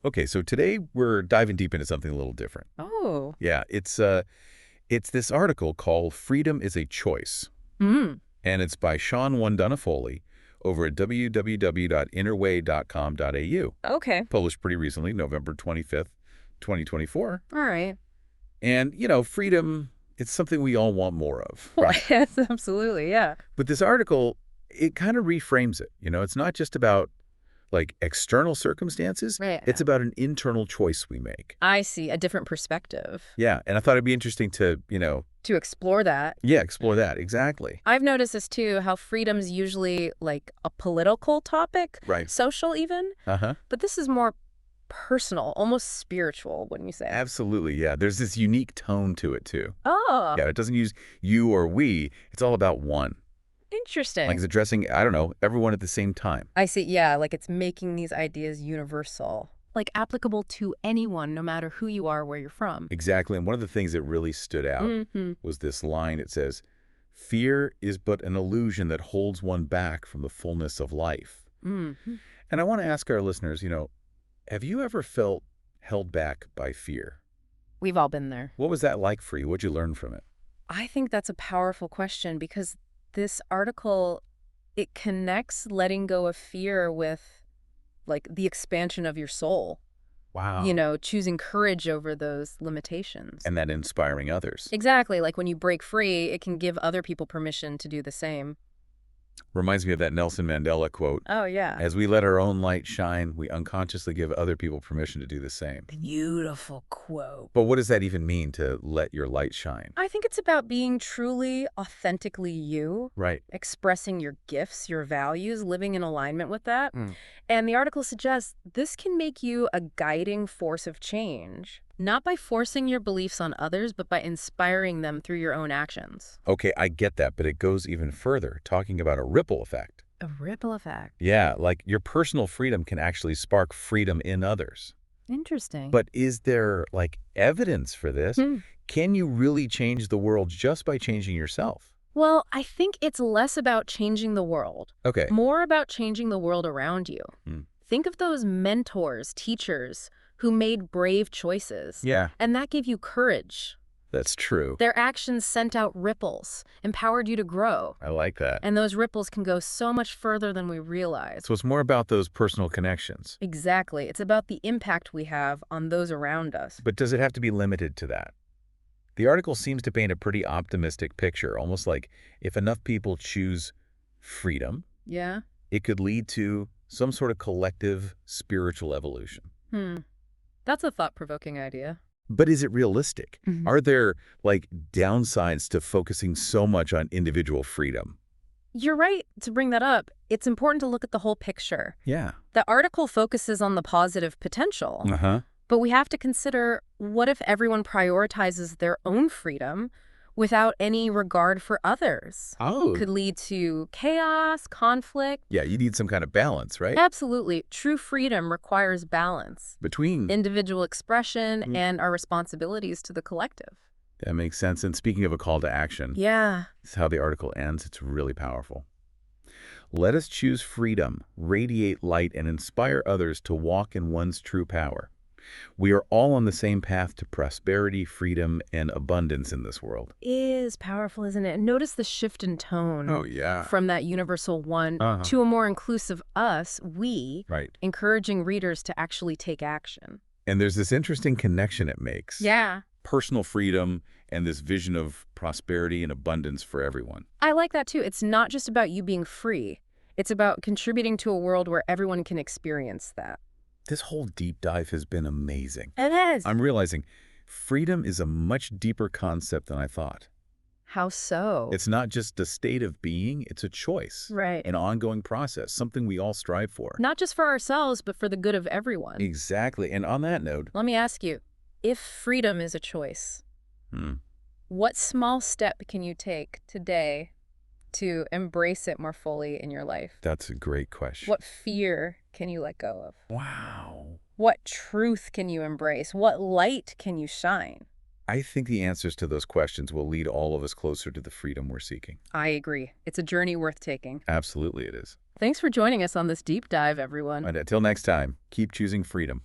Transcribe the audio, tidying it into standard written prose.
Okay, so today we're diving deep into something a little different. Oh. Yeah, it's this article called Freedom is a Choice, Mm. and it's by Shawn Wondunna Foley over at www.innerway.com.au. Okay. Published pretty recently, November 25th, 2024. All right. And, freedom, it's something we all want more of, Well, right? yes, absolutely. Yeah. But this article, it kind of reframes it. It's not just about like external circumstances, Right. it's about an internal choice we make. I see a different perspective. Yeah, and I thought it'd be interesting to, To explore that, yeah, explore that. Exactly. I've noticed this too, how freedom's usually like a political topic, Right. social even, Uh-huh. but this is more personal, almost spiritual, wouldn't you say? Absolutely, yeah. There's this unique tone to it, too. Oh, Yeah, it doesn't use you or we. It's all about one. Like interesting. it's addressing, I don't know, everyone at the same time. I see. Yeah, like it's making these ideas universal, like applicable to anyone, no matter who you are, where you're from. Exactly, and one of the things that really stood out Mm-hmm. was this line. It says, "Fear is but an illusion that holds one back from the fullness of life." Mm-hmm. And I want to ask our listeners, have you ever felt held back by fear? We've all been there. What was that like for you? What'd you learn from it? I think that's a powerful question because this article, it connects letting go of fear with like the expansion of your soul, Wow. choosing courage over those limitations. And that inspiring others. Exactly. Like when you break free, it can give other people permission to do the same. Reminds me of that Nelson Mandela quote. Oh, yeah. As we let our own light shine, we unconsciously give other people permission to do the same. Beautiful quote. But what does that even mean, to let your light shine? I think it's about being truly, authentically you, Right. expressing your gifts, your values, living in alignment with that. Mm. And the article suggests this can make you a guiding force of change, not by forcing your beliefs on others, but by inspiring them through your own actions. Okay, I get that, but it goes even further, talking about a ripple effect. A ripple effect. Yeah, like your personal freedom can actually spark freedom in others. Interesting. But is there, like, evidence for this? Hmm. Can you really change the world just by changing yourself? Well, I think it's less about changing the world, Okay. more about changing the world around you. Hmm. Think of those mentors, teachers who made brave choices. Yeah, And that gave you courage. that's true. Their actions sent out ripples, empowered you to grow. I like that. And those ripples can go so much further than we realize. So it's more about those personal connections. Exactly. It's about the impact we have on those around us. But does it have to be limited to that? The article seems to paint a pretty optimistic picture, almost like if enough people choose freedom, Yeah? it could lead to some sort of collective spiritual evolution. That's a thought-provoking idea. But is it realistic? Mhm. Are there, like, downsides to focusing so much on individual freedom? You're right to bring that up. It's important to look at the whole picture. Yeah. The article focuses on the positive potential, Uh-huh. but we have to consider what if everyone prioritizes their own freedom without any regard for others? Oh. Could lead to chaos, conflict. Yeah, you need some kind of balance, right? Absolutely. True freedom requires balance, Between. individual expression, and our responsibilities to the collective. That makes sense. And speaking of a call to action, Yeah. this is how the article ends. It's really powerful. Let us choose freedom, radiate light, and inspire others to walk in one's true power. We are all on the same path to prosperity, freedom, and abundance in this world. Is powerful, isn't it? And notice the shift in tone. Oh, yeah. From that universal one Uh-huh. to a more inclusive us, we, Right. encouraging readers to actually take action. And there's this interesting connection it makes. Yeah. Personal freedom and this vision of prosperity and abundance for everyone. I like that too. It's not just about you being free. It's about contributing to a world where everyone can experience that. This whole deep dive has been amazing. It is. I'm realizing freedom is a much deeper concept than I thought. How so? It's not just a state of being, it's a choice. Right. An ongoing process, something we all strive for. Not just for ourselves, but for the good of everyone. Exactly. And on that note, Let me ask you, if freedom is a choice, hmm, what small step can you take today to embrace it more fully in your life? that's a great question. What fear can you let go of? Wow. What truth can you embrace? What light can you shine? I think the answers to those questions will lead all of us closer to the freedom we're seeking. I agree. It's a journey worth taking. Absolutely it is. Thanks for joining us on this deep dive, everyone. And until next time, keep choosing freedom.